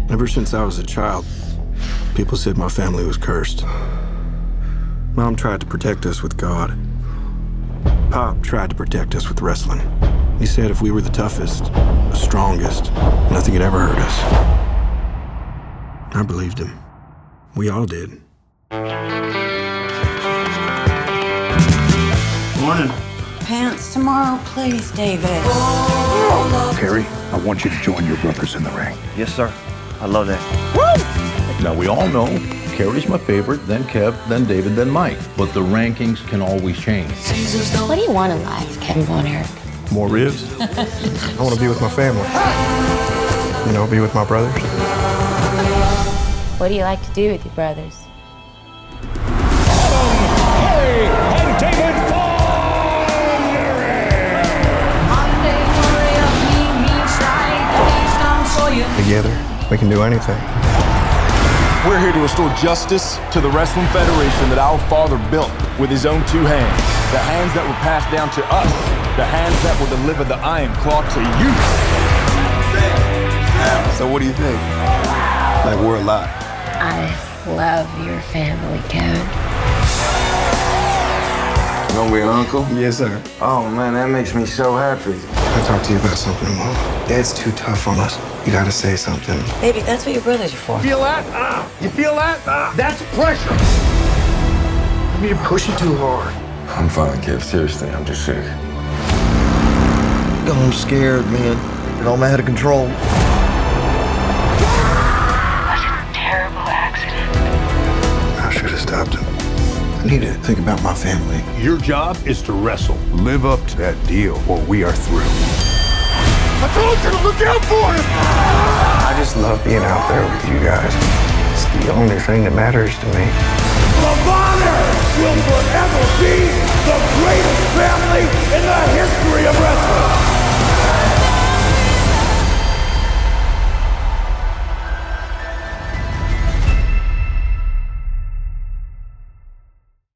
Ever since I was a child, people said my family was cursed. Mom tried to protect us with God. Pop tried to protect us with wrestling. He said if we were the toughest, the strongest, nothing had ever hurt us. I believed him. We all did. Morning. Pants tomorrow, please, David. Perry, I want you to join your brothers in the ring. Yes, sir. I love that. Woo! Now, we all know Kerry's my favorite, then Kev, then David, then Mike. But the rankings can always change. What do you want in life, Kevin Von Ericha? More ribs? I want to be with my family. You know, be with my brothers. What do you like to do with your brothers? Hey, and David Together, we can do anything. We're here to restore justice to the Wrestling Federation that our father built with his own two hands. The hands that were passed down to us. The hands that will deliver the Iron Claw to you. So what do you think? Like we're alive. I love your family, Kevin. You gonna be an uncle? Yes, sir. Oh man, that makes me so happy. I'll talk to you about something tomorrow. Dad's too tough on us. You gotta say something. Baby, that's what your brothers are for. Feel that? You feel that? That's pressure. I mean, you're pushing too hard. I'm fine, Kev. Seriously, I'm just sick. I'm scared, man. It all out of control. That's a terrible accident. I should have stopped him. I need to think about my family. Your job is to wrestle. Live up to that deal, or we are through. I told you to look out for him! I just love being out there with you guys. It's the only thing that matters to me. The Von Erichs will forever be the greatest family